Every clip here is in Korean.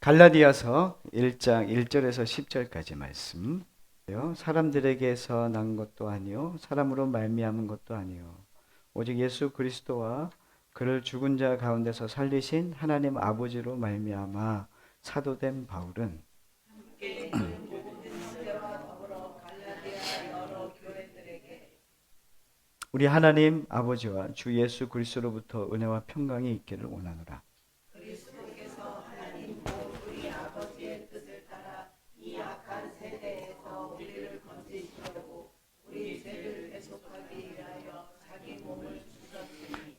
갈라디아서 1장 1절에서 10절까지 말씀. 사람들에게서 난 것도 아니요 사람으로 말미암은 것도 아니요 오직 예수 그리스도와 그를 죽은 자 가운데서 살리신 하나님 아버지로 말미암아 사도된 바울은 우리 하나님 아버지와 주 예수 그리스도로부터 은혜와 평강이 있기를 원하노라.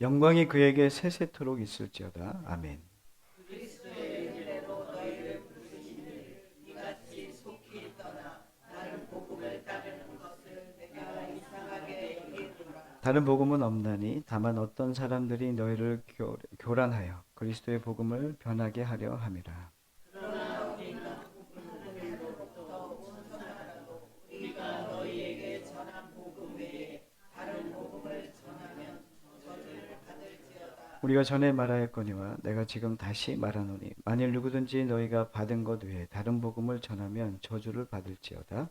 영광이 그에게 세세토록 있을지어다. 아멘. 다른 복음은 없나니 다만 어떤 사람들이 너희를 교란하여 그리스도의 복음을 변하게 하려 함이라. 우리가 전에 말하였거니와 내가 지금 다시 말하노니 만일 누구든지 너희가 받은 것 외에 다른 복음을 전하면 저주를 받을지어다.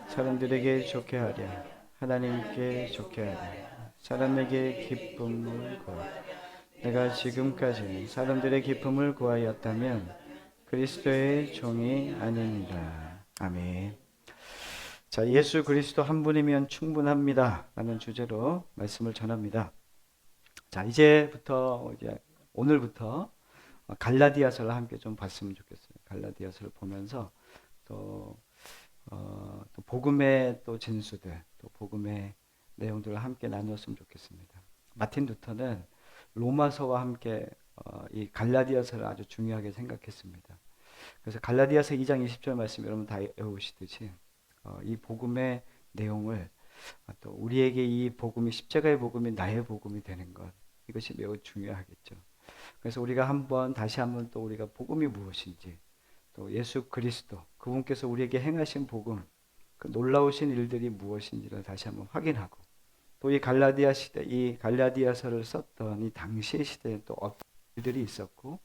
사람들에게 좋게 하랴 하나님께 좋게 하랴 사람에게 기쁨을 구하라. 내가 지금까지 사람들의 기쁨을 구하였다면 그리스도의 종이 아닙니다. 아멘. 자, 예수 그리스도 한 분이면 충분합니다 라는 주제로 말씀을 전합니다. 자, 이제 오늘부터 갈라디아서를 함께 좀 봤으면 좋겠어요. 갈라디아서를 보면서 또, 또 복음의 또 진수들, 또 복음의 내용들을 함께 나누었으면 좋겠습니다. 마틴 루터는 로마서와 함께 이 갈라디아서를 아주 중요하게 생각했습니다. 그래서 갈라디아서 2장 20절 말씀 여러분 다 외우시듯이 이 복음의 내용을 또 우리에게 이 복음이 십자가의 복음이 나의 복음이 되는 것, 이것이 매우 중요하겠죠. 그래서 우리가 다시 한번 또 우리가 복음이 무엇인지, 또 예수 그리스도 그분께서 우리에게 행하신 복음, 그 놀라우신 일들이 무엇인지를 다시 한번 확인하고, 또 이 갈라디아서를 썼던 이 당시의 시대에 또 어떤 일들이 있었고,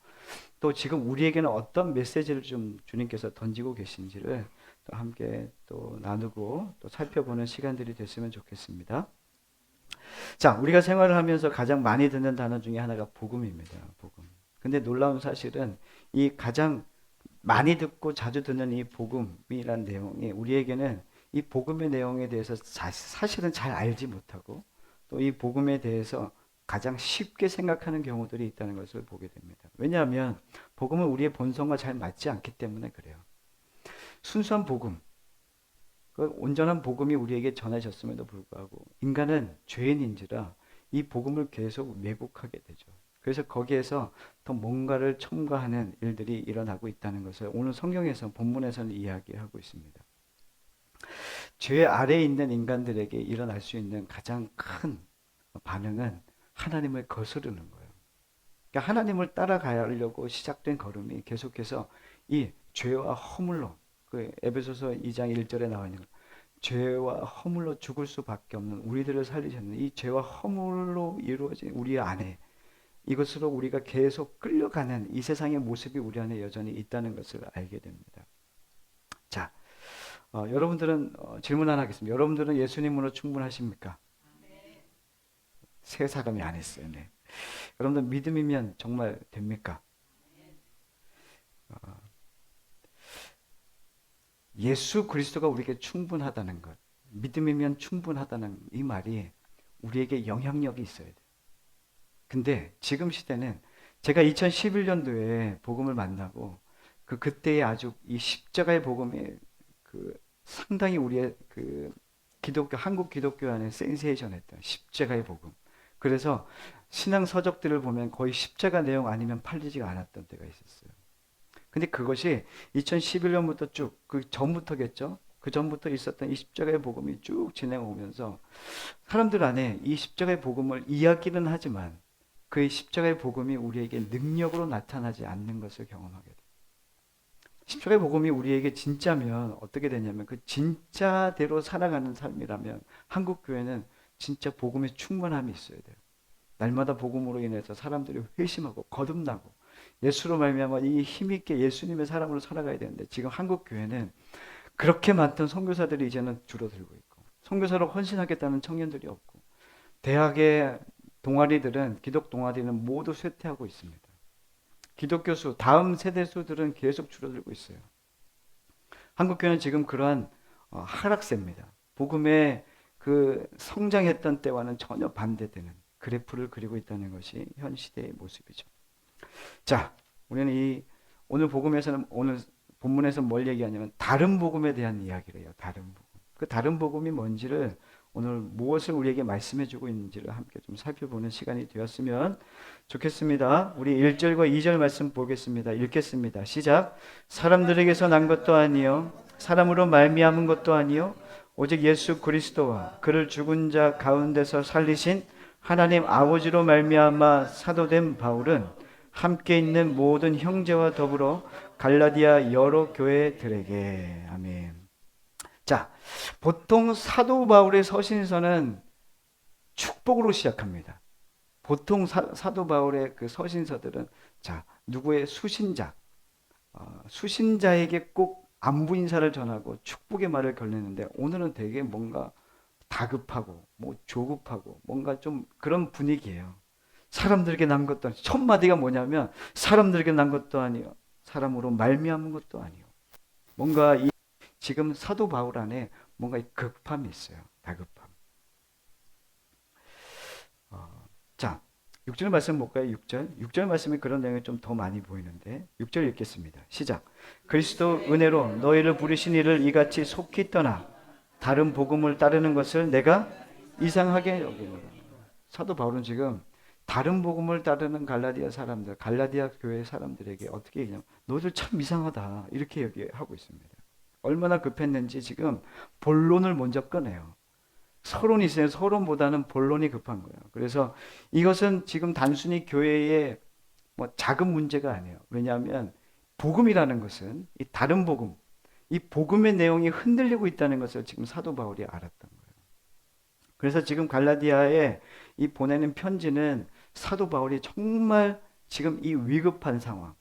또 지금 우리에게는 어떤 메시지를 좀 주님께서 던지고 계신지를 또 함께 또 나누고 또 살펴보는 시간들이 됐으면 좋겠습니다. 자, 우리가 생활을 하면서 가장 많이 듣는 단어 중에 하나가 복음입니다. 복음. 근데 놀라운 사실은 이 가장 많이 듣고 자주 듣는 이 복음이란 내용이 우리에게는 이 복음의 내용에 대해서 사실은 잘 알지 못하고 또 이 복음에 대해서 가장 쉽게 생각하는 경우들이 있다는 것을 보게 됩니다. 왜냐하면 복음은 우리의 본성과 잘 맞지 않기 때문에 그래요. 순수한 복음, 그 온전한 복음이 우리에게 전해졌음에도 불구하고 인간은 죄인인지라 이 복음을 계속 왜곡하게 되죠. 그래서 거기에서 더 뭔가를 첨가하는 일들이 일어나고 있다는 것을 오늘 성경에서 본문에서는 이야기하고 있습니다. 죄 아래에 있는 인간들에게 일어날 수 있는 가장 큰 반응은 하나님을 거스르는 거예요. 그러니까 하나님을 따라가려고 시작된 걸음이 계속해서 이 죄와 허물로, 그 에베소서 2장 1절에 나와 있는 죄와 허물로 죽을 수밖에 없는 우리들을 살리셨는 이 죄와 허물로 이루어진 우리 안에, 이것으로 우리가 계속 끌려가는 이 세상의 모습이 우리 안에 여전히 있다는 것을 알게 됩니다. 자, 여러분들은 질문 하나 하겠습니다. 여러분들은 예수님으로 충분하십니까? 세 사람이 안 했어요. 네. 여러분들 믿음이면 정말 됩니까? 예수 그리스도가 우리에게 충분하다는 것, 믿음이면 충분하다는 이 말이 우리에게 영향력이 있어야 돼요. 근데 지금 시대는 제가 2011년도에 복음을 만나고 그때에 아주 이 십자가의 복음이 상당히 우리의 한국 기독교 안에 센세이션했던 십자가의 복음. 그래서 신앙 서적들을 보면 거의 십자가 내용 아니면 팔리지가 않았던 때가 있었어요. 근데 그것이 2011년부터 쭉, 그 전부터겠죠? 그 전부터 있었던 이 십자가의 복음이 쭉 진행오면서 사람들 안에 이 십자가의 복음을 이야기는 하지만 그 십자가의 복음이 우리에게 능력으로 나타나지 않는 것을 경험하게 돼요. 십자가의 복음이 우리에게 진짜면 어떻게 되냐면 그 진짜대로 살아가는 삶이라면 한국 교회는 진짜 복음의 충만함이 있어야 돼요. 날마다 복음으로 인해서 사람들이 회심하고 거듭나고 예수로 말미암아 이 힘있게 예수님의 사람으로 살아가야 되는데 지금 한국 교회는 그렇게 많던 선교사들이 이제는 줄어들고 있고 선교사로 헌신하겠다는 청년들이 없고 대학의 동아리들은 기독 동아리는 모두 쇠퇴하고 있습니다. 기독교 수 다음 세대 수들은 계속 줄어들고 있어요. 한국 교회는 지금 그러한 하락세입니다. 복음의 그 성장했던 때와는 전혀 반대되는 그래프를 그리고 있다는 것이 현 시대의 모습이죠. 자, 우리는 오늘 복음에서는 오늘 본문에서 뭘 얘기하냐면 다른 복음에 대한 이야기를 해요. 다른 복음. 그 다른 복음이 뭔지를 오늘 무엇을 우리에게 말씀해 주고 있는지를 함께 좀 살펴보는 시간이 되었으면 좋겠습니다. 우리 1절과 2절 말씀 보겠습니다. 읽겠습니다. 시작. 사람들에게서 난 것도 아니요 사람으로 말미암은 것도 아니요 오직 예수 그리스도와 그를 죽은 자 가운데서 살리신 하나님 아버지로 말미암아 사도된 바울은 함께 있는 모든 형제와 더불어 갈라디아 여러 교회들에게 아멘. 자, 보통 사도 바울의 서신서는 축복으로 시작합니다. 보통 사도 바울의 그 서신서들은 자, 누구의 수신자, 수신자에게 꼭 안부 인사를 전하고 축복의 말을 걸리는데 오늘은 되게 뭔가 다급하고 뭐 조급하고 뭔가 좀 그런 분위기예요. 사람들에게 난 것도 아니요. 첫 마디가 뭐냐면 사람들에게 난 것도 아니요. 사람으로 말미암은 것도 아니요. 뭔가 지금 사도 바울 안에 뭔가 급함이 있어요. 다급함. 자, 6절 말씀 볼까요? 6절. 6절 말씀에 그런 내용이 좀 더 많이 보이는데 6절 읽겠습니다. 시작. 그리스도 은혜로 너희를 부르신 이를 이같이 속히 떠나 다른 복음을 따르는 것을 내가 이상하게 여기노라. 사도 바울은 지금 다른 복음을 따르는 갈라디아 사람들, 갈라디아 교회 사람들에게 어떻게 얘기냐면 너희들 참 이상하다 이렇게 얘기하고 있습니다. 얼마나 급했는지 지금 본론을 먼저 꺼내요. 서론이 있어요. 서론보다는 본론이 급한 거예요. 그래서 이것은 지금 단순히 교회의 뭐 작은 문제가 아니에요. 왜냐하면 복음이라는 것은 이 다른 복음, 이 복음의 내용이 흔들리고 있다는 것을 지금 사도 바울이 알았던 거예요. 그래서 지금 갈라디아에 이 보내는 편지는 사도 바울이 정말 지금 이 위급한 상황,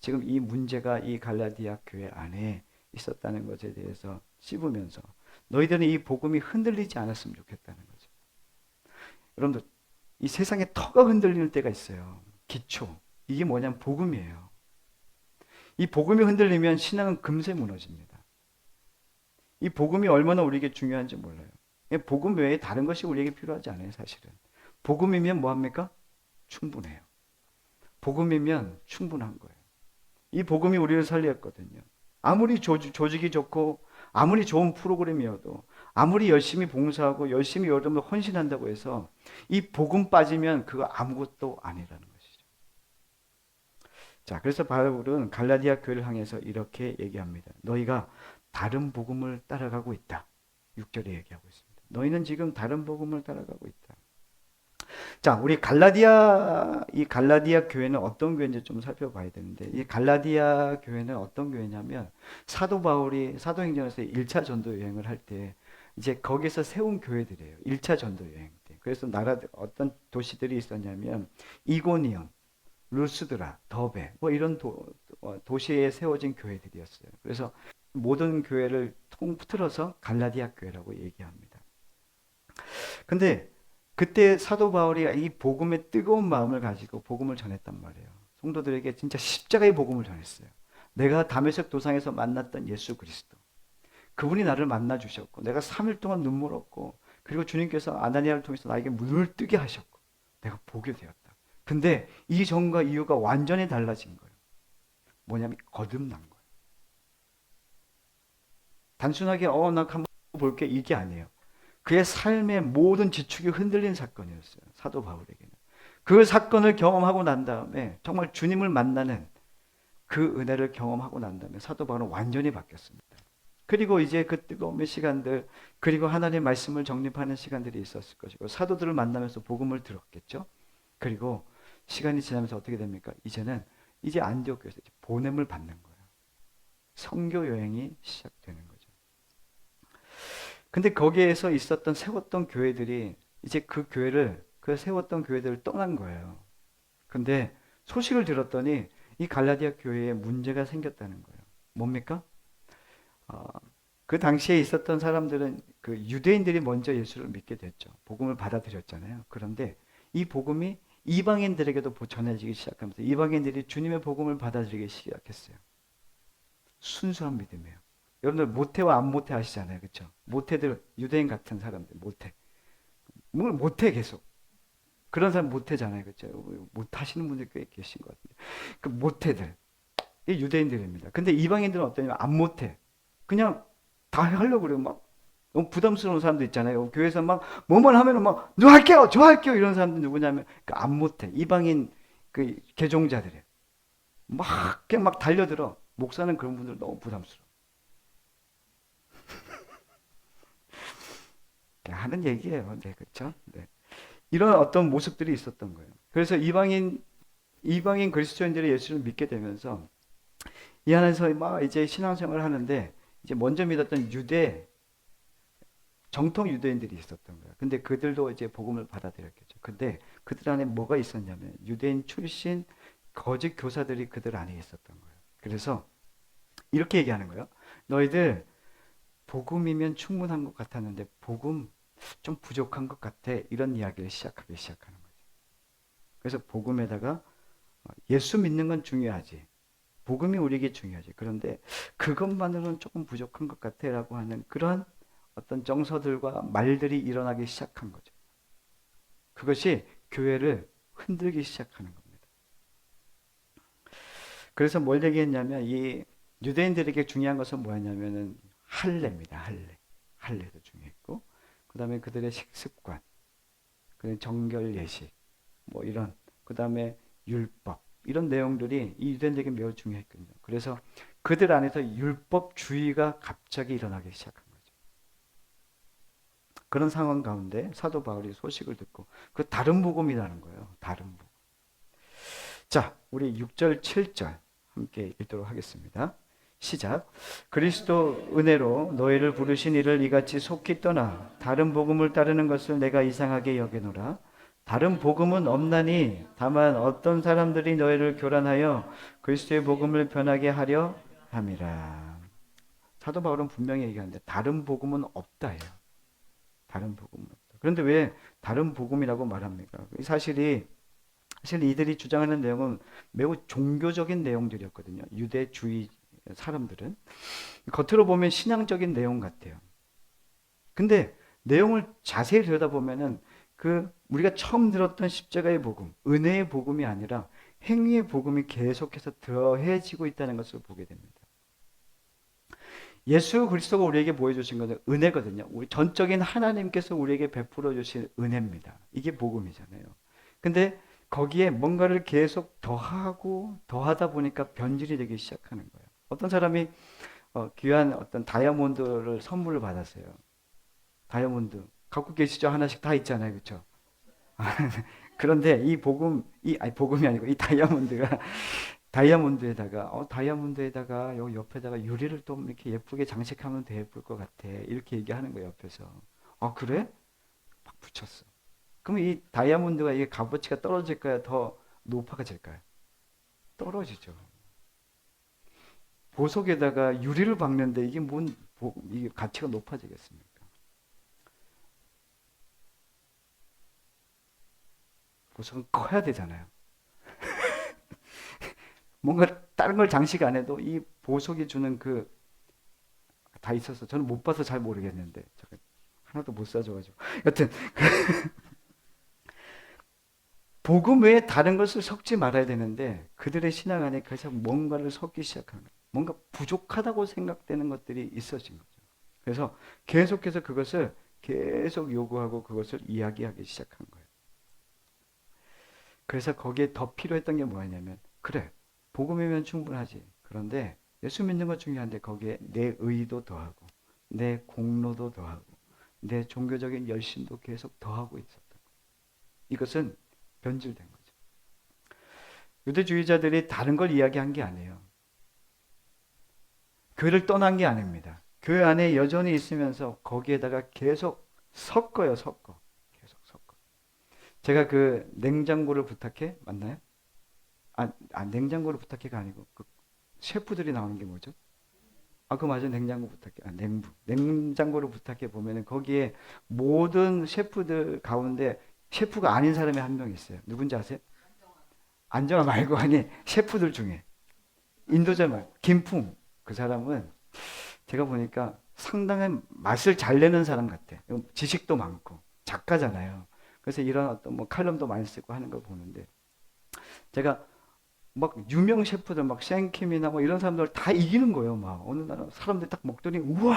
지금 이 문제가 이 갈라디아 교회 안에 있었다는 것에 대해서 씹으면서 너희들은 이 복음이 흔들리지 않았으면 좋겠다는 거죠. 여러분들 이 세상에 터가 흔들리는 때가 있어요. 기초. 이게 뭐냐면 복음이에요. 이 복음이 흔들리면 신앙은 금세 무너집니다. 이 복음이 얼마나 우리에게 중요한지 몰라요. 복음 외에 다른 것이 우리에게 필요하지 않아요, 사실은. 복음이면 뭐합니까? 충분해요. 복음이면 충분한 거예요. 이 복음이 우리를 살렸거든요. 아무리 조직이 좋고 아무리 좋은 프로그램이어도 아무리 열심히 봉사하고 열심히 여러분들 헌신한다고 해서 이 복음 빠지면 그거 아무것도 아니라는 것이죠. 자, 그래서 바울은 갈라디아 교회를 향해서 이렇게 얘기합니다. 너희가 다른 복음을 따라가고 있다. 6절에 얘기하고 있습니다. 너희는 지금 다른 복음을 따라가고 있다. 자, 우리 이 갈라디아 교회는 어떤 교회인지 좀 살펴봐야 되는데, 이 갈라디아 교회는 어떤 교회냐면, 사도 바울이 사도행전에서 1차 전도 여행을 할 때, 이제 거기서 세운 교회들이에요. 1차 전도 여행 때. 그래서 어떤 도시들이 있었냐면, 이고니온, 루스드라, 더베, 뭐 이런 도시에 세워진 교회들이었어요. 그래서 모든 교회를 통틀어서 갈라디아 교회라고 얘기합니다. 근데 그때 사도 바울이 이 복음의 뜨거운 마음을 가지고 복음을 전했단 말이에요. 성도들에게 진짜 십자가의 복음을 전했어요. 내가 다메섹 도상에서 만났던 예수 그리스도. 그분이 나를 만나 주셨고 내가 3일 동안 눈물 없고 그리고 주님께서 아나니아를 통해서 나에게 눈을 뜨게 하셨고 내가 보게 되었다. 근데 이전과 이유가 완전히 달라진 거예요. 뭐냐면 거듭난 거예요. 단순하게 나 한번 볼게 이게 아니에요. 그의 삶의 모든 지축이 흔들린 사건이었어요. 사도 바울에게는. 그 사건을 경험하고 난 다음에 정말 주님을 만나는 그 은혜를 경험하고 난 다음에 사도 바울은 완전히 바뀌었습니다. 그리고 이제 그 뜨거움의 시간들 그리고 하나님의 말씀을 정립하는 시간들이 있었을 것이고 사도들을 만나면서 복음을 들었겠죠. 그리고 시간이 지나면서 어떻게 됩니까? 이제 안디옥 교회에서 보냄을 받는 거예요. 선교 여행이 시작되는 거예요. 근데 거기에서 세웠던 교회들이 이제 그 세웠던 교회들을 떠난 거예요. 근데 소식을 들었더니 이 갈라디아 교회에 문제가 생겼다는 거예요. 뭡니까? 어, 그 당시에 있었던 사람들은 그 유대인들이 먼저 예수를 믿게 됐죠. 복음을 받아들였잖아요. 그런데 이 복음이 이방인들에게도 전해지기 시작하면서 이방인들이 주님의 복음을 받아들이기 시작했어요. 순수한 믿음이에요. 여러분들 모태와 안 모태 아시잖아요. 그렇죠? 모태들 유대인 같은 사람들 모태. 뭘 못해 계속. 그런 사람 못해잖아요. 그렇죠? 못하시는 분들 꽤 계신 것 같은데. 그 못해들. 이 유대인들입니다. 근데 이방인들은 어떠냐면 안 못해. 그냥 다 하려고 그래요. 막 너무 부담스러운 사람도 있잖아요. 교회에서 막 뭐만 하면은 막 저 할게요, 저 할게요 이런 사람들 누구냐면 그 안 못해. 이방인 그 개종자들이에요. 막 그냥 막 달려들어. 목사는 그런 분들 너무 부담스러워. 하는 얘기예요. 네, 그렇죠? 네. 이런 어떤 모습들이 있었던 거예요. 그래서 이방인 그리스도인들이 예수를 믿게 되면서 이 안에서 막 이제 신앙생활을 하는데 이제 먼저 믿었던 정통 유대인들이 있었던 거예요. 근데 그들도 이제 복음을 받아들였겠죠. 근데 그들 안에 뭐가 있었냐면 유대인 출신 거짓 교사들이 그들 안에 있었던 거예요. 그래서 이렇게 얘기하는 거예요. 너희들 복음이면 충분한 것 같았는데 복음 좀 부족한 것 같아. 이런 이야기를 시작하기 시작하는 거죠. 그래서 복음에다가 예수 믿는 건 중요하지. 복음이 우리에게 중요하지. 그런데 그것만으로는 조금 부족한 것 같아라고 하는 그런 어떤 정서들과 말들이 일어나기 시작한 거죠. 그것이 교회를 흔들기 시작하는 겁니다. 그래서 뭘 얘기했냐면 이 유대인들에게 중요한 것은 뭐였냐면은 할례입니다. 할례. 할례도 중요했고 그다음에 그들의 식습관, 그 정결 예식 뭐 이런 그다음에 율법 이런 내용들이 이 유대인들에게 매우 중요했거든요. 그래서 그들 안에서 율법주의가 갑자기 일어나기 시작한 거죠. 그런 상황 가운데 사도 바울이 소식을 듣고 그 다른 복음이라는 거예요. 다른 복음. 자, 우리 6절, 7절 함께 읽도록 하겠습니다. 시작. 그리스도 은혜로 너희를 부르신 이를 이같이 속히 떠나 다른 복음을 따르는 것을 내가 이상하게 여기노라. 다른 복음은 없나니 다만 어떤 사람들이 너희를 교란하여 그리스도의 복음을 변하게 하려 함이라. 사도 바울은 분명히 얘기하는데 다른 복음은 없다예요. 다른 복음은 없다. 그런데 왜 다른 복음이라고 말합니까? 사실 이들이 주장하는 내용은 매우 종교적인 내용들이었거든요. 유대주의 사람들은 겉으로 보면 신앙적인 내용 같아요. 근데 내용을 자세히 들여다보면은 그 우리가 처음 들었던 십자가의 복음, 은혜의 복음이 아니라 행위의 복음이 계속해서 더해지고 있다는 것을 보게 됩니다. 예수 그리스도가 우리에게 보여주신 것은 은혜거든요. 우리 전적인 하나님께서 우리에게 베풀어 주신 은혜입니다. 이게 복음이잖아요. 근데 거기에 뭔가를 계속 더하고 더하다 보니까 변질이 되기 시작하는 거예요. 어떤 사람이 귀한 어떤 다이아몬드를 선물을 받았어요. 다이아몬드 갖고 계시죠? 하나씩 다 있잖아요, 그렇죠? 그런데 이 복음, 아니 복음이 아니고 이 다이아몬드에다가 요 옆에다가 유리를 또 이렇게 예쁘게 장식하면 더 예쁠 것 같아. 이렇게 얘기하는 거예요, 옆에서. 아, 그래? 막 붙였어. 그럼 이 다이아몬드가 이게 값어치가 떨어질까요? 더 높아질까요? 떨어지죠. 보석에다가 유리를 박는데 이게 이게 가치가 높아지겠습니까? 보석은 커야 되잖아요. 뭔가 다른 걸 장식 안 해도 이 보석이 주는 그 다 있어서 저는 못 봐서 잘 모르겠는데 하나도 못 사줘가지고 여튼 복음 외에 다른 것을 섞지 말아야 되는데 그들의 신앙 안에 계속 뭔가를 섞기 시작하는 거예요. 뭔가 부족하다고 생각되는 것들이 있어진 거죠. 그래서 계속해서 그것을 계속 요구하고 그것을 이야기하기 시작한 거예요. 그래서 거기에 더 필요했던 게 뭐였냐면 그래 복음이면 충분하지. 그런데 예수 믿는 건 중요한데 거기에 내 의도 더하고 내 공로도 더하고 내 종교적인 열심도 계속 더하고 있었던 거예요. 이것은 변질된 거죠. 유대주의자들이 다른 걸 이야기한 게 아니에요. 교회를 떠난 게 아닙니다. 교회 안에 여전히 있으면서 거기에다가 계속 섞어요, 섞어. 계속 섞어. 제가 그 냉장고를 부탁해? 맞나요? 냉장고를 부탁해가 아니고 그 셰프들이 나오는 게 뭐죠? 그거 맞아. 냉장고 부탁해. 냉장고를 부탁해 보면은 거기에 모든 셰프들 가운데 셰프가 아닌 사람이 한 명 있어요. 누군지 아세요? 안정화 말고 아니 셰프들 중에 인도자 말 김풍 그 사람은 제가 보니까 상당한 맛을 잘 내는 사람 같아. 지식도 많고 작가잖아요. 그래서 이런 어떤 뭐 칼럼도 많이 쓰고 하는 걸 보는데 제가 막 유명 셰프들 막 생킴이나 뭐 이런 사람들 다 이기는 거예요. 막 어느 날 사람들 딱 먹더니 우와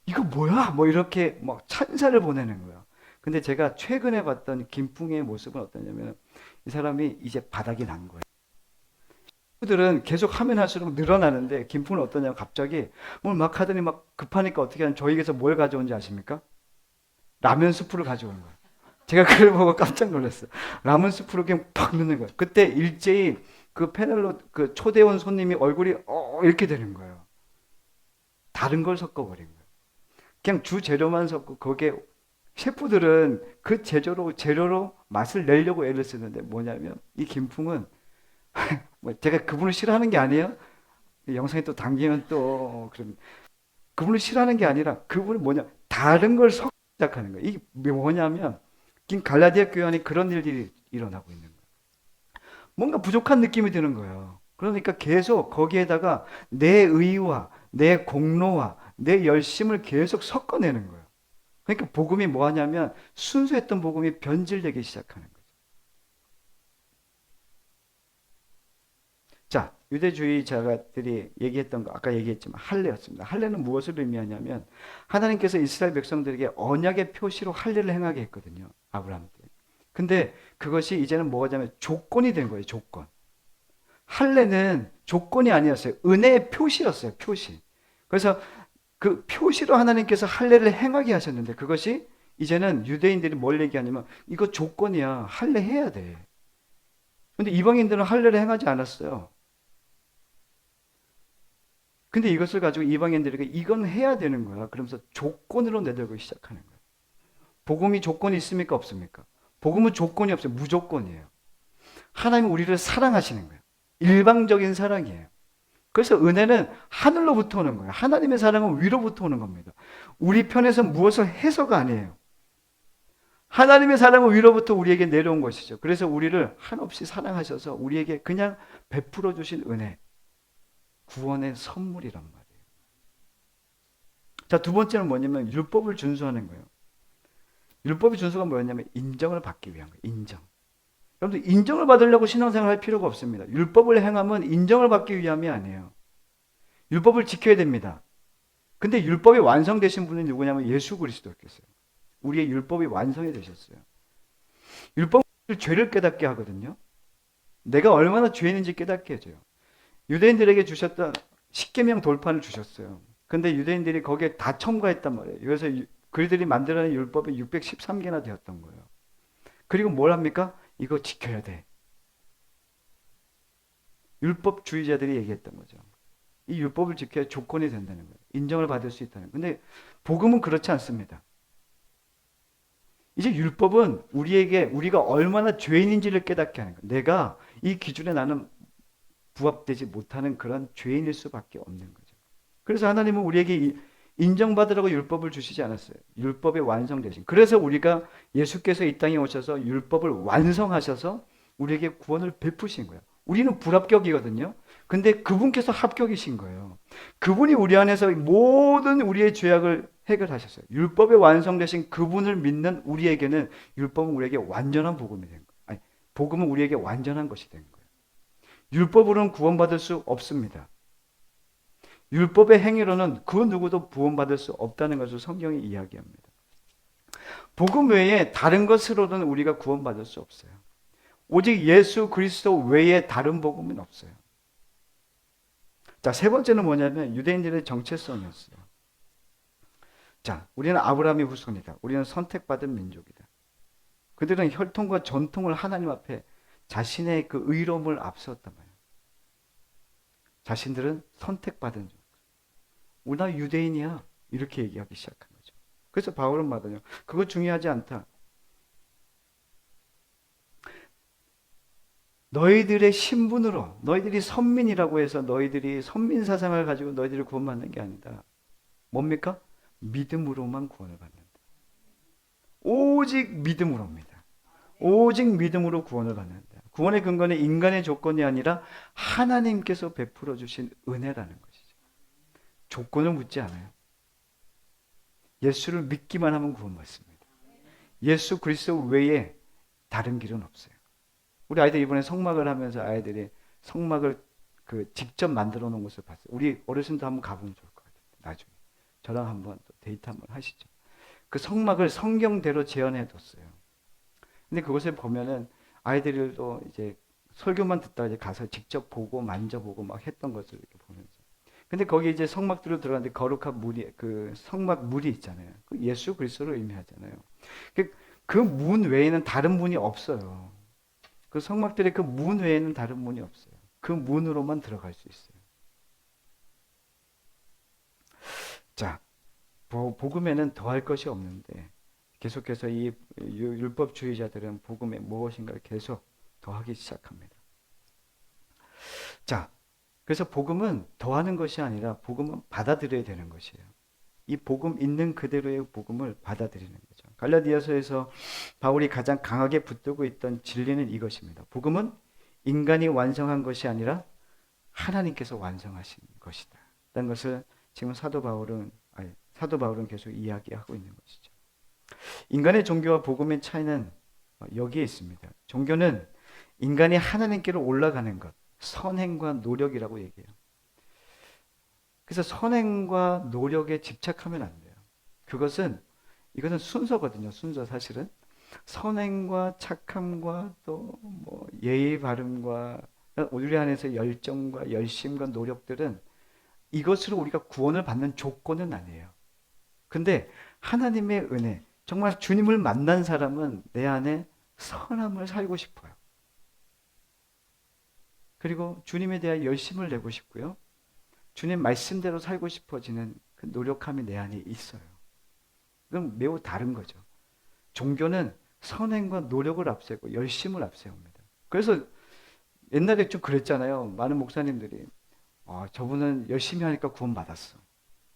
이거 뭐야? 뭐 이렇게 막 찬사를 보내는 거예요. 근데 제가 최근에 봤던 김풍의 모습은 어떠냐면 이 사람이 이제 바닥이 난 거예요. 셰프들은 계속 하면 할수록 늘어나는데 김풍은 어떠냐면 갑자기 뭘 막 하더니 막 급하니까 어떻게 하는 저에게서 뭘 가져온지 아십니까? 라면 스프를 가져오는 거예요. 제가 그걸 보고 깜짝 놀랐어요. 라면 스프를 그냥 팍 넣는 거예요. 그때 일제히 그 패널로 그 초대원 손님이 얼굴이 이렇게 되는 거예요. 다른 걸 섞어버린 거예요. 그냥 주 재료만 섞고 거기에 셰프들은 그 재료로 맛을 내려고 애를 쓰는데 뭐냐면 이 김풍은 뭐 제가 그분을 싫어하는 게 아니에요. 영상에 또 담기면 또 그럼 그분을 싫어하는 게 아니라 그분은 뭐냐 다른 걸 섞기 시작하는 거예요. 이게 뭐냐면 지금 갈라디아 교회 안에 그런 일들이 일어나고 있는 거예요. 뭔가 부족한 느낌이 드는 거예요. 그러니까 계속 거기에다가 내 의와 내 공로와 내 열심을 계속 섞어내는 거예요. 그러니까 복음이 뭐 하냐면 순수했던 복음이 변질되기 시작하는 거예요. 자, 유대주의자들이 얘기했던 거 아까 얘기했지만 할례였습니다. 할례는 무엇을 의미하냐면 하나님께서 이스라엘 백성들에게 언약의 표시로 할례를 행하게 했거든요. 아브라함 때. 근데 그것이 이제는 뭐냐면 조건이 된 거예요. 조건. 할례는 조건이 아니었어요. 은혜의 표시였어요. 표시. 그래서 그 표시로 하나님께서 할례를 행하게 하셨는데 그것이 이제는 유대인들이 뭘 얘기하냐면 이거 조건이야. 할례 해야 돼. 근데 이방인들은 할례를 행하지 않았어요. 근데 이것을 가지고 이방인들에게 이건 해야 되는 거야. 그러면서 조건으로 내들고 시작하는 거예요. 복음이 조건이 있습니까? 없습니까? 복음은 조건이 없어요. 무조건이에요. 하나님은 우리를 사랑하시는 거예요. 일방적인 사랑이에요. 그래서 은혜는 하늘로부터 오는 거예요. 하나님의 사랑은 위로부터 오는 겁니다. 우리 편에서 무엇을 해서가 아니에요. 하나님의 사랑은 위로부터 우리에게 내려온 것이죠. 그래서 우리를 한없이 사랑하셔서 우리에게 그냥 베풀어 주신 은혜, 구원의 선물이란 말이에요. 자, 두 번째는 뭐냐면 율법을 준수하는 거예요. 율법의 준수가 뭐였냐면 인정을 받기 위한 거예요. 인정. 여러분들 인정을 받으려고 신앙생활 할 필요가 없습니다. 율법을 행하면 인정을 받기 위함이 아니에요. 율법을 지켜야 됩니다. 근데 율법이 완성되신 분은 누구냐면 예수 그리스도였겠어요. 우리의 율법이 완성이 되셨어요. 율법은 죄를 깨닫게 하거든요. 내가 얼마나 죄인인지 깨닫게 해줘요. 유대인들에게 주셨던 십계명 돌판을 주셨어요. 근데 유대인들이 거기에 다 첨가했단 말이에요. 그래서 그들이 만들어낸 율법이 613개나 되었던 거예요. 그리고 뭘 합니까? 이거 지켜야 돼. 율법주의자들이 얘기했던 거죠. 이 율법을 지켜야 조건이 된다는 거예요. 인정을 받을 수 있다는 거예요. 근데 복음은 그렇지 않습니다. 이제 율법은 우리가 얼마나 죄인인지를 깨닫게 하는 거예요. 내가 이 기준에 나는 부합되지 못하는 그런 죄인일 수밖에 없는 거죠. 그래서 하나님은 우리에게 인정받으라고 율법을 주시지 않았어요. 율법의 완성되신. 그래서 우리가 예수께서 이 땅에 오셔서 율법을 완성하셔서 우리에게 구원을 베푸신 거예요. 우리는 불합격이거든요. 근데 그분께서 합격이신 거예요. 그분이 우리 안에서 모든 우리의 죄악을 해결하셨어요. 율법에 완성되신 그분을 믿는 우리에게는 율법은 우리에게 완전한 복음이 된 거예요. 아니, 복음은 우리에게 완전한 것이 된 거예요. 율법으로는 구원받을 수 없습니다. 율법의 행위로는 그 누구도 구원받을 수 없다는 것을 성경이 이야기합니다. 복음 외에 다른 것으로는 우리가 구원받을 수 없어요. 오직 예수 그리스도 외에 다른 복음은 없어요. 자, 세 번째는 뭐냐면 유대인들의 정체성이었어요. 자, 우리는 아브라함의 후손이다. 우리는 선택받은 민족이다. 그들은 혈통과 전통을 하나님 앞에 자신의 그 의로움을 앞세웠단 말이에요. 자신들은 선택받은 종. 나 유대인이야. 이렇게 얘기하기 시작한 거죠. 그래서 바울은 말하죠. 그거 중요하지 않다. 너희들의 신분으로, 너희들이 선민이라고 해서 너희들이 선민 사상을 가지고 너희들이 구원받는 게 아니다. 뭡니까? 믿음으로만 구원을 받는다. 오직 믿음으로입니다. 오직 믿음으로 구원을 받는다. 구원의 근거는 인간의 조건이 아니라 하나님께서 베풀어 주신 은혜라는 것이죠. 조건을 묻지 않아요. 예수를 믿기만 하면 구원받습니다. 예수 그리스도 외에 다른 길은 없어요. 우리 아이들 이번에 성막을 하면서 아이들이 성막을 직접 만들어 놓은 것을 봤어요. 우리 어르신도 한번 가보면 좋을 것 같아요. 나중에 저랑 한번 또 데이트 한번 하시죠. 그 성막을 성경대로 재현해 뒀어요. 근데 그것을 보면은 아이들도 이제 설교만 듣다가 이제 가서 직접 보고 만져보고 막 했던 것을 이렇게 보면서. 근데 거기 이제 성막들로 들어갔는데 거룩한 물이, 그 성막 물이 있잖아요. 그 예수 그리스도를 의미하잖아요. 그 문 외에는 다른 문이 없어요. 그 성막들의 그 문 외에는 다른 문이 없어요. 그 문으로만 들어갈 수 있어요. 자, 복음에는 더할 것이 없는데 계속해서 이 율법주의자들은 복음에 무엇인가를 계속 더하기 시작합니다. 자, 그래서 복음은 더하는 것이 아니라 복음은 받아들여야 되는 것이에요. 이 복음 있는 그대로의 복음을 받아들이는 거죠. 갈라디아서에서 바울이 가장 강하게 붙들고 있던 진리는 이것입니다. 복음은 인간이 완성한 것이 아니라 하나님께서 완성하신 것이다. 라는 것을 지금 사도 바울은 계속 이야기하고 있는 것이죠. 인간의 종교와 복음의 차이는 여기에 있습니다. 종교는 인간이 하나님께로 올라가는 것, 선행과 노력이라고 얘기해요. 그래서 선행과 노력에 집착하면 안 돼요. 이것은 순서거든요. 순서 사실은. 선행과 착함과 또 뭐 예의 바름과 우리 안에서 열정과 열심과 노력들은 이것으로 우리가 구원을 받는 조건은 아니에요. 근데 하나님의 은혜, 정말 주님을 만난 사람은 내 안에 선함을 살고 싶어요. 그리고 주님에 대한 열심을 내고 싶고요. 주님 말씀대로 살고 싶어지는 그 노력함이 내 안에 있어요. 그건 매우 다른 거죠. 종교는 선행과 노력을 앞세고 열심을 앞세웁니다. 그래서 옛날에 좀 그랬잖아요. 많은 목사님들이 저분은 열심히 하니까 구원 받았어.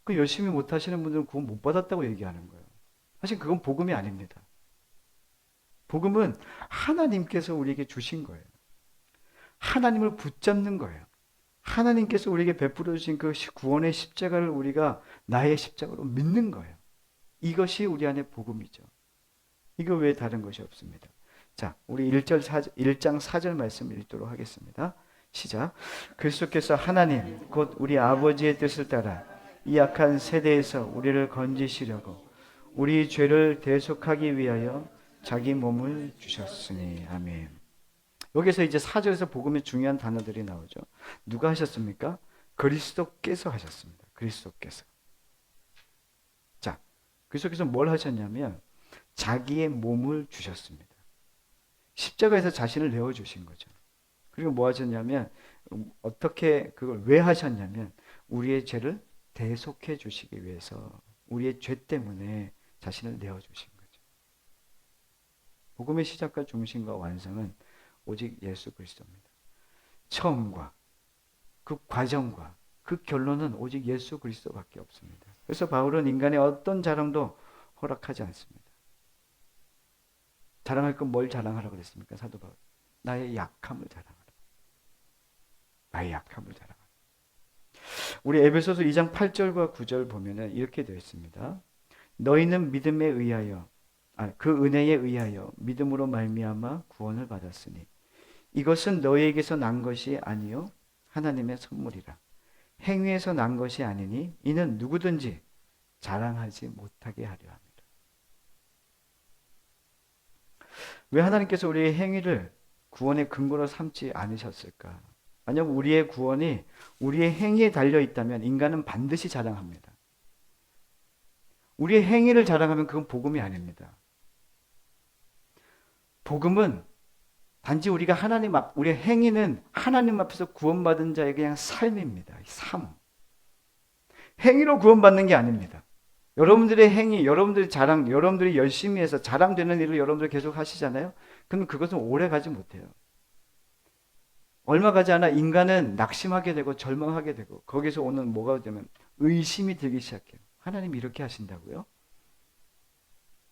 그 열심히 못 하시는 분들은 구원 못 받았다고 얘기하는 거예요. 사실 그건 복음이 아닙니다. 복음은 하나님께서 우리에게 주신 거예요. 하나님을 붙잡는 거예요. 하나님께서 우리에게 베풀어 주신 그 구원의 십자가를 우리가 나의 십자가로 믿는 거예요. 이것이 우리 안에 복음이죠. 이거 외에 다른 것이 없습니다. 자, 우리 1장 4절 말씀 읽도록 하겠습니다. 시작. 그리스도께서 하나님 곧 우리 아버지의 뜻을 따라 이 악한 세대에서 우리를 건지시려고 우리 죄를 대속하기 위하여 자기 몸을 주셨으니. 아멘. 여기서 이제 4절에서 복음의 중요한 단어들이 나오죠. 누가 하셨습니까? 그리스도께서 하셨습니다. 그리스도께서. 자, 그리스도께서 뭘 하셨냐면 자기의 몸을 주셨습니다. 십자가에서 자신을 내어주신 거죠. 그리고 뭐 하셨냐면 어떻게 그걸 왜 하셨냐면 우리의 죄를 대속해 주시기 위해서 우리의 죄 때문에 자신을 내어주신 거죠. 복음의 시작과 중심과 완성은 오직 예수 그리스도입니다. 처음과 그 과정과 그 결론은 오직 예수 그리스도밖에 없습니다. 그래서 바울은 인간의 어떤 자랑도 허락하지 않습니다. 자랑할 건 뭘 자랑하라고 그랬습니까? 사도 바울. 나의 약함을 자랑하라. 나의 약함을 자랑하라. 우리 에베소서 2장 8절과 9절 보면은 이렇게 되어 있습니다. 너희는 믿음에 의하여 그 은혜에 의하여 믿음으로 말미암아 구원을 받았으니 이것은 너희에게서 난 것이 아니요 하나님의 선물이라. 행위에서 난 것이 아니니 이는 누구든지 자랑하지 못하게 하려 합니다. 왜 하나님께서 우리의 행위를 구원의 근거로 삼지 않으셨을까? 만약 우리의 구원이 우리의 행위에 달려 있다면 인간은 반드시 자랑합니다. 우리의 행위를 자랑하면 그건 복음이 아닙니다. 복음은 단지 우리가 우리의 행위는 하나님 앞에서 구원받은 자의 그냥 삶입니다. 삶. 행위로 구원받는 게 아닙니다. 여러분들의 행위, 여러분들의 자랑, 여러분들이 열심히 해서 자랑되는 일을 여러분들이 계속 하시잖아요. 그럼 그것은 오래 가지 못해요. 얼마 가지 않아 인간은 낙심하게 되고 절망하게 되고 거기서 오는 뭐가 되면 의심이 들기 시작해요. 하나님 이렇게 하신다고요?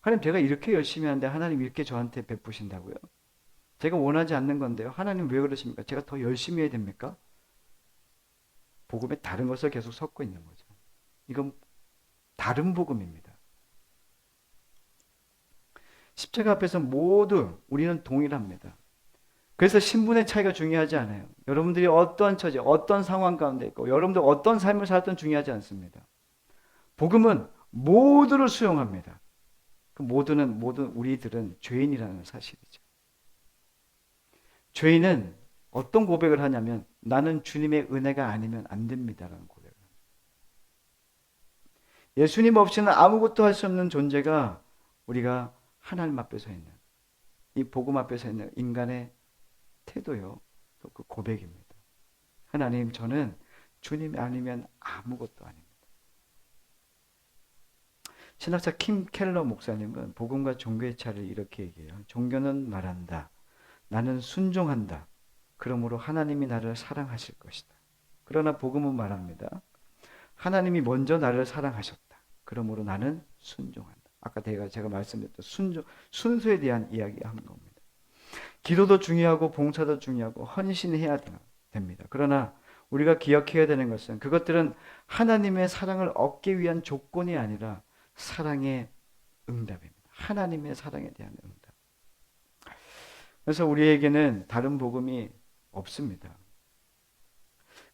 하나님 제가 이렇게 열심히 하는데 하나님 이렇게 저한테 베푸신다고요? 제가 원하지 않는 건데요. 하나님 왜 그러십니까? 제가 더 열심히 해야 됩니까? 복음에 다른 것을 계속 섞고 있는 거죠. 이건 다른 복음입니다. 십자가 앞에서 모두 우리는 동일합니다. 그래서 신분의 차이가 중요하지 않아요. 여러분들이 어떠한 처지, 어떤 상황 가운데 있고 여러분들 어떤 삶을 살았든 중요하지 않습니다. 복음은 모두를 수용합니다. 그 모두는 모든 우리들은 죄인이라는 사실이죠. 죄인은 어떤 고백을 하냐면 나는 주님의 은혜가 아니면 안 됩니다라는 고백을 합니다. 예수님 없이는 아무것도 할 수 없는 존재가 우리가 하나님 앞에 서 있는 이 복음 앞에 서 있는 인간의 태도요. 또 그 고백입니다. 하나님 저는 주님이 아니면 아무것도 아닙니다. 신학자 킴 켈러 목사님은 복음과 종교의 차이를 이렇게 얘기해요. 종교는 말한다. 나는 순종한다. 그러므로 하나님이 나를 사랑하실 것이다. 그러나 복음은 말합니다. 하나님이 먼저 나를 사랑하셨다. 그러므로 나는 순종한다. 아까 제가 말씀드렸던 순서에 대한 이야기한 겁니다. 기도도 중요하고 봉사도 중요하고 헌신해야 됩니다. 그러나 우리가 기억해야 되는 것은 그것들은 하나님의 사랑을 얻기 위한 조건이 아니라 사랑의 응답입니다. 하나님의 사랑에 대한 응답. 그래서 우리에게는 다른 복음이 없습니다.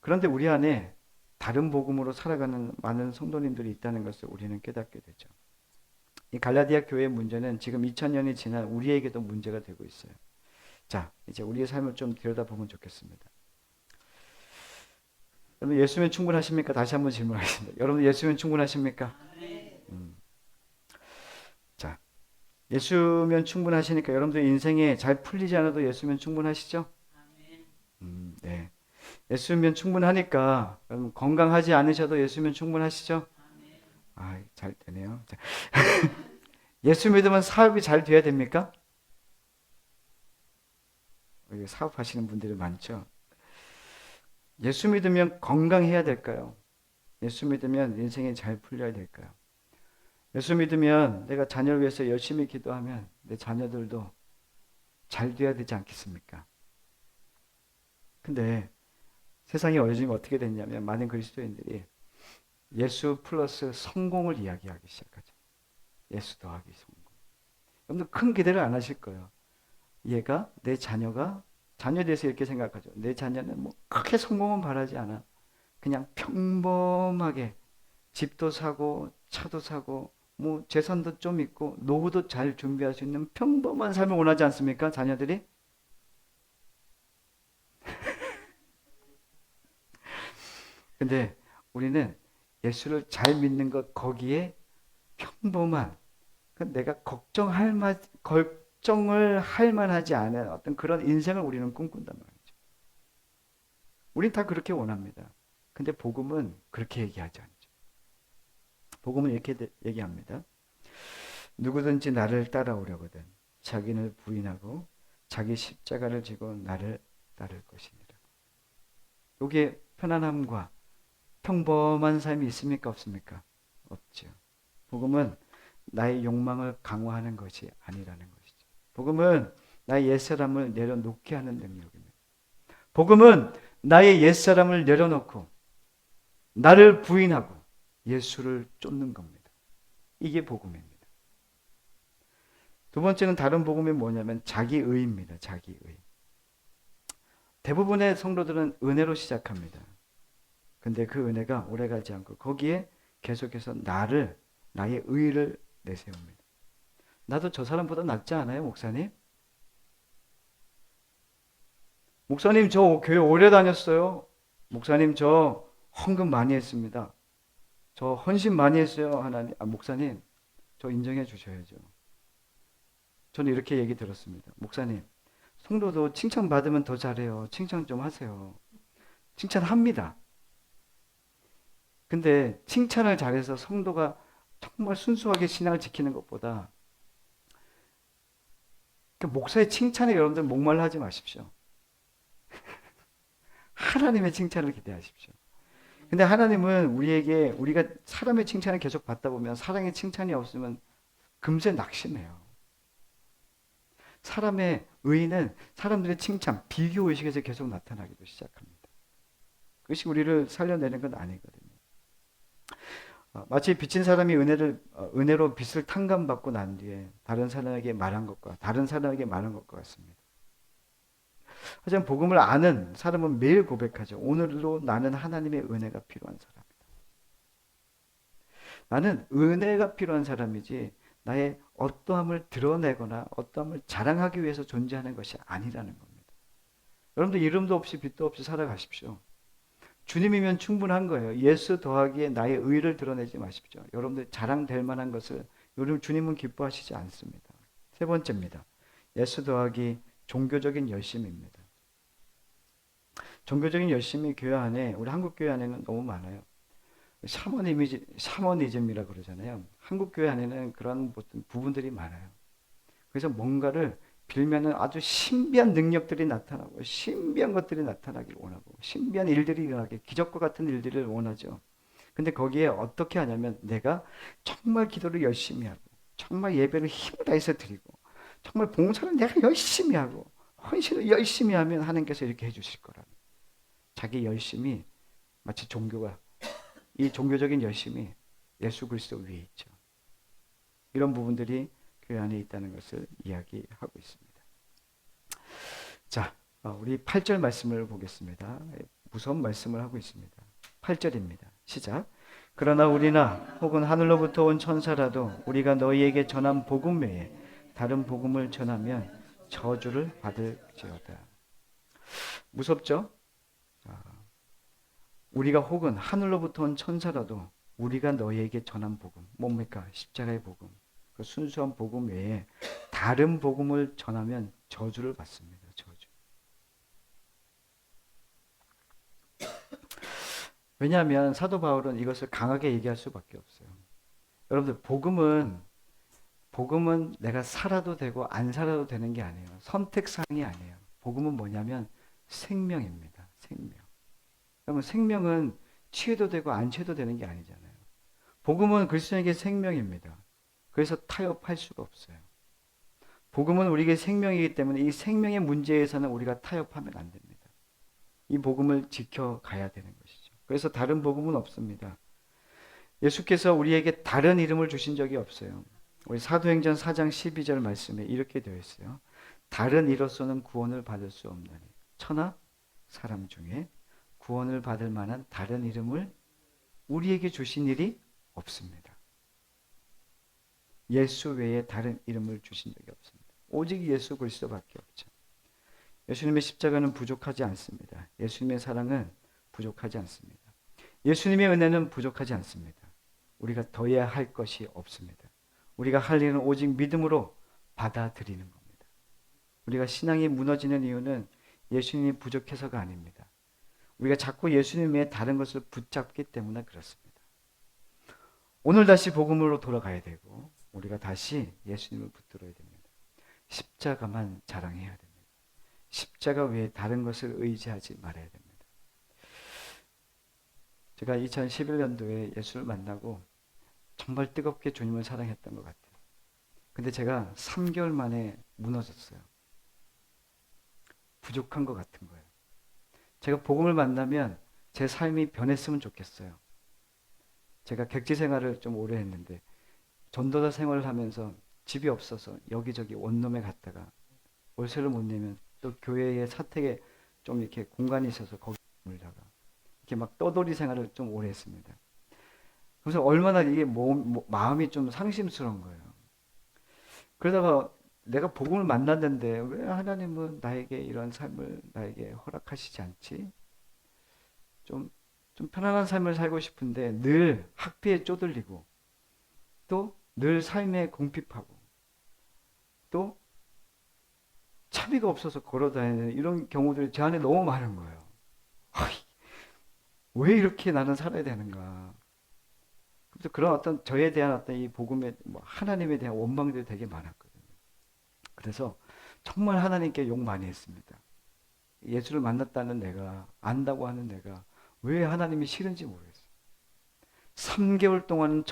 그런데 우리 안에 다른 복음으로 살아가는 많은 성도님들이 있다는 것을 우리는 깨닫게 되죠. 이 갈라디아 교회의 문제는 지금 2000년이 지난 우리에게도 문제가 되고 있어요. 자, 이제 우리의 삶을 좀 들여다보면 좋겠습니다. 여러분 예수면 충분하십니까? 다시 한번 질문하겠습니다. 여러분 예수면 충분하십니까? 자, 예수면 충분하시니까 여러분들 인생에 잘 풀리지 않아도 예수면 충분하시죠? 네. 예수면 충분하니까 여러분 건강하지 않으셔도 예수면 충분하시죠? 아, 잘 되네요. 예수 믿으면 사업이 잘 돼야 됩니까? 사업하시는 분들이 많죠. 예수 믿으면 건강해야 될까요? 예수 믿으면 인생이 잘 풀려야 될까요? 예수 믿으면 내가 자녀를 위해서 열심히 기도하면 내 자녀들도 잘 돼야 되지 않겠습니까? 근데 세상이 요즘 어떻게 됐냐면 많은 그리스도인들이 예수 플러스 성공을 이야기하기 시작하죠. 예수 더하기 성공. 여러분들 큰 기대를 안 하실 거예요. 내 자녀에 대해서 이렇게 생각하죠. 내 자녀는 뭐 크게 성공은 바라지 않아. 그냥 평범하게 집도 사고 차도 사고 뭐 재산도 좀 있고 노후도 잘 준비할 수 있는 평범한 삶을 원하지 않습니까? 자녀들이? 근데 우리는 예수를 잘 믿는 것 거기에 평범한 내가 걱정을 할 만하지 않은 어떤 그런 인생을 우리는 꿈꾼단 말이죠. 우린 다 그렇게 원합니다. 근데 복음은 그렇게 얘기하지 않죠. 복음은 이렇게 얘기합니다. 누구든지 나를 따라오려거든 자기를 부인하고 자기 십자가를 지고 나를 따를 것이니라. 여기에 편안함과 평범한 삶이 있습니까? 없습니까? 없죠. 복음은 나의 욕망을 강화하는 것이 아니라는 것이죠. 복음은 나의 옛사람을 내려놓게 하는 능력입니다. 복음은 나의 옛사람을 내려놓고 나를 부인하고 예수를 쫓는 겁니다. 이게 복음입니다. 두 번째는 다른 복음이 뭐냐면 자기의입니다. 자기의. 대부분의 성도들은 은혜로 시작합니다. 근데 그 은혜가 오래가지 않고 거기에 계속해서 나의 의의를 내세웁니다. 나도 저 사람보다 낫지 않아요, 목사님? 목사님, 저 교회 오래 다녔어요. 목사님, 저 헌금 많이 했습니다. 저 헌신 많이 했어요, 하나님. 목사님, 저 인정해 주셔야죠. 저는 이렇게 얘기 들었습니다. 목사님, 성도도 칭찬받으면 더 잘해요. 칭찬 좀 하세요. 칭찬합니다. 근데 칭찬을 잘해서 성도가 정말 순수하게 신앙을 지키는 것보다 목사의 칭찬에 여러분들 목말라 하지 마십시오. 하나님의 칭찬을 기대하십시오. 근데 하나님은 우리가 사람의 칭찬을 계속 받다 보면 사랑의 칭찬이 없으면 금세 낙심해요. 사람의 의의는 사람들의 칭찬, 비교 의식에서 계속 나타나기도 시작합니다. 그것이 우리를 살려내는 건 아니거든요. 마치 빚진 사람이 은혜로 빚을 탕감받고 난 뒤에 다른 사람에게 말한 것과 같습니다. 하지만 복음을 아는 사람은 매일 고백하죠. 오늘도 나는 하나님의 은혜가 필요한 사람이다. 나는 은혜가 필요한 사람이지 나의 어떠함을 드러내거나 어떠함을 자랑하기 위해서 존재하는 것이 아니라는 겁니다. 여러분들 이름도 없이 빚도 없이 살아가십시오. 주님이면 충분한 거예요. 예수 더하기에 나의 의를 드러내지 마십시오. 여러분들 자랑될 만한 것을 요즘 주님은 기뻐하시지 않습니다. 세 번째입니다. 예수 더하기 종교적인 열심입니다. 종교적인 열심이 교회 안에, 우리 한국 교회 안에는 너무 많아요. 샤머니즘이라고 그러잖아요. 한국 교회 안에는 그런 부분들이 많아요. 그래서 뭔가를 빌면은 아주 신비한 능력들이 나타나고 신비한 것들이 나타나길 원하고 신비한 일들이 일어나게 기적과 같은 일들을 원하죠. 근데 거기에 어떻게 하냐면 내가 정말 기도를 열심히 하고 정말 예배를 힘을 다해서 드리고 정말 봉사를 내가 열심히 하고 헌신을 열심히 하면 하나님께서 이렇게 해주실 거라는 자기 열심이 마치 이 종교적인 열심이 예수 그리스도 위에 있죠. 이런 부분들이 교회 안에 있다는 것을 이야기하고 있습니다. 자, 우리 8절 말씀을 보겠습니다. 무서운 말씀을 하고 있습니다. 8절입니다. 시작. 그러나 우리나 혹은 하늘로부터 온 천사라도 우리가 너희에게 전한 복음 외에 다른 복음을 전하면 저주를 받을지어다. 무섭죠? 우리가 혹은 하늘로부터 온 천사라도 우리가 너희에게 전한 복음, 뭡니까? 십자가의 복음. 그 순수한 복음 외에 다른 복음을 전하면 저주를 받습니다. 저주. 왜냐하면 사도 바울은 이것을 강하게 얘기할 수밖에 없어요. 여러분들 복음은 내가 살아도 되고 안 살아도 되는 게 아니에요. 선택사항이 아니에요. 복음은 뭐냐면 생명입니다. 생명. 여러분 생명은 취해도 되고 안 취해도 되는 게 아니잖아요. 복음은 그리스도인에게 생명입니다. 그래서 타협할 수가 없어요. 복음은 우리에게 생명이기 때문에 이 생명의 문제에서는 우리가 타협하면 안 됩니다. 이 복음을 지켜가야 되는 것이죠. 그래서 다른 복음은 없습니다. 예수께서 우리에게 다른 이름을 주신 적이 없어요. 우리 사도행전 4장 12절 말씀에 이렇게 되어 있어요. 다른 이로서는 구원을 받을 수 없나니 천하 사람 중에 구원을 받을 만한 다른 이름을 우리에게 주신 일이 없습니다. 예수 외에 다른 이름을 주신 적이 없습니다. 오직 예수 그리스도밖에 없죠. 예수님의 십자가는 부족하지 않습니다. 예수님의 사랑은 부족하지 않습니다. 예수님의 은혜는 부족하지 않습니다. 우리가 더해야 할 것이 없습니다. 우리가 할 일은 오직 믿음으로 받아들이는 겁니다. 우리가 신앙이 무너지는 이유는 예수님이 부족해서가 아닙니다. 우리가 자꾸 예수님 외에 다른 것을 붙잡기 때문에 그렇습니다. 오늘 다시 복음으로 돌아가야 되고 우리가 다시 예수님을 붙들어야 됩니다. 십자가만 자랑해야 됩니다. 십자가 외에 다른 것을 의지하지 말아야 됩니다. 제가 2011년도에 예수를 만나고 정말 뜨겁게 주님을 사랑했던 것 같아요. 근데 제가 3개월 만에 무너졌어요. 부족한 것 같은 거예요. 제가 복음을 만나면 제 삶이 변했으면 좋겠어요. 제가 객지 생활을 좀 오래 했는데 전도자 생활을 하면서 집이 없어서 여기저기 원룸에 갔다가 월세를 못 내면 또 교회의 사택에 좀 이렇게 공간이 있어서 거기 머물다가 이렇게 막 떠돌이 생활을 좀 오래 했습니다. 그래서 얼마나 이게 마음이 좀 상심스러운 거예요. 그러다가 내가 복음을 만났는데 왜 하나님은 나에게 이런 삶을 나에게 허락하시지 않지? 좀 편안한 삶을 살고 싶은데 늘 학비에 쪼들리고 또 늘 삶에 궁핍하고 또 차비가 없어서 걸어다니는 이런 경우들이 제 안에 너무 많은 거예요. 왜 이렇게 나는 살아야 되는가? 그래서 그런 어떤 저에 대한 어떤 이 복음의 하나님에 대한 원망들이 되게 많았거든요. 그래서 정말 하나님께 욕 많이 했습니다. 예수를 만났다는 내가, 안다고 하는 내가 왜 하나님이 싫은지 모르겠어요. 3개월 동안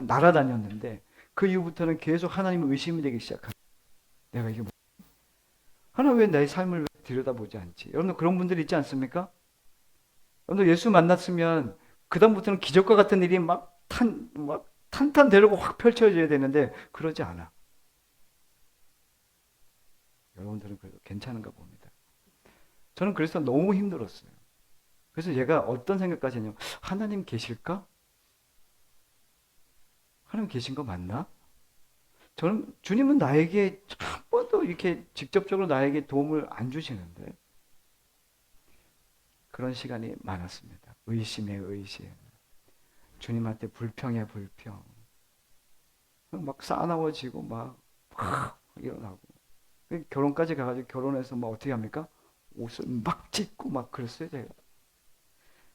날아다녔는데 그 이후부터는 계속 하나님을 의심이 되기 시작한. 내가 이게 뭐, 하나님 왜 내 삶을 왜 들여다보지 않지? 여러분 그런 분들 있지 않습니까? 여러분 예수 만났으면 그다음부터는 기적과 같은 일이 막 탄탄대로고 확 펼쳐져야 되는데 그러지 않아. 여러분들은 그래도 괜찮은가 봅니다. 저는 그래서 너무 힘들었어요. 그래서 얘가 어떤 생각까지 했냐면 하나님 계실까? 하나님 계신 거 맞나? 저는 주님은 나에게 한 번도 이렇게 직접적으로 나에게 도움을 안 주시는데 그런 시간이 많았습니다. 의심에 의심. 주님한테 불평에 불평. 막 싸나워지고 막 일어나고. 결혼까지 가가지고 결혼해서 막 어떻게 합니까? 옷을 막 찢고 막 그랬어요, 제가.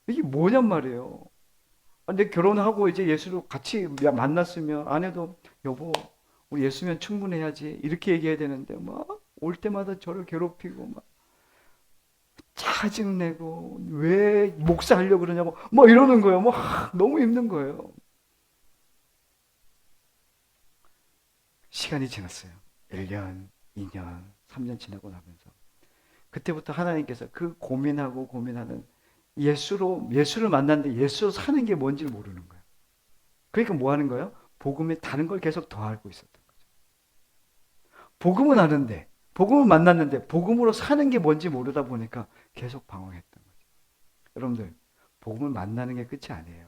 이게 뭐냔 말이에요. 근데 결혼하고 이제 예수를 같이 만났으면 아내도 여보, 우리 예수면 충분해야지. 이렇게 얘기해야 되는데 막 올 때마다 저를 괴롭히고 막 짜증내고 왜 목사하려고 그러냐고 막 이러는 거예요. 막 너무 힘든 거예요. 시간이 지났어요. 1년, 2년, 3년 지나고 나면서 그때부터 하나님께서 그 고민하고 고민하는 예수를 만났는데 예수로 사는 게 뭔지 모르는 거예요. 그러니까 뭐 하는 거예요? 복음에 다른 걸 계속 더 알고 있었던 거죠. 복음은 아는데, 복음을 만났는데 복음으로 사는 게 뭔지 모르다 보니까 계속 방황했던 거죠. 여러분들, 복음을 만나는 게 끝이 아니에요.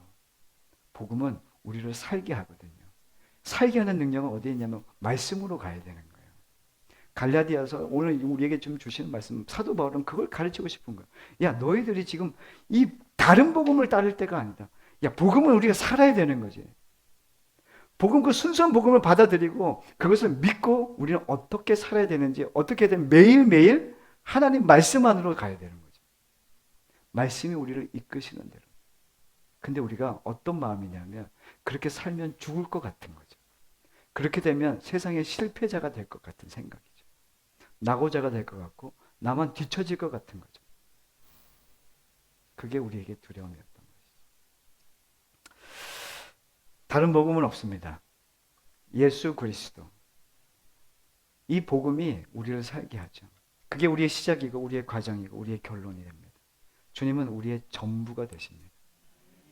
복음은 우리를 살게 하거든요. 살게 하는 능력은 어디에 있냐면 말씀으로 가야 되는 거예요. 갈라디아서 오늘 우리에게 좀 주시는 말씀, 사도 바울은 그걸 가르치고 싶은 거예요. 야, 너희들이 지금 이 다른 복음을 따를 때가 아니다. 야, 복음은 우리가 살아야 되는 거지. 복음, 그 순수한 복음을 받아들이고 그것을 믿고 우리는 어떻게 살아야 되는지, 어떻게든 매일매일 하나님 말씀 안으로 가야 되는 거죠. 말씀이 우리를 이끄시는 대로. 근데 우리가 어떤 마음이냐면 그렇게 살면 죽을 것 같은 거죠. 그렇게 되면 세상의 실패자가 될 것 같은 생각이죠. 낙오자가 될 것 같고 나만 뒤처질 것 같은 거죠. 그게 우리에게 두려움이었던 거죠. 다른 복음은 없습니다. 예수 그리스도. 이 복음이 우리를 살게 하죠. 그게 우리의 시작이고 우리의 과정이고 우리의 결론이 됩니다. 주님은 우리의 전부가 되십니다.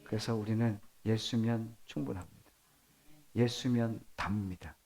그래서 우리는 예수면 충분합니다. 예수면 답니다.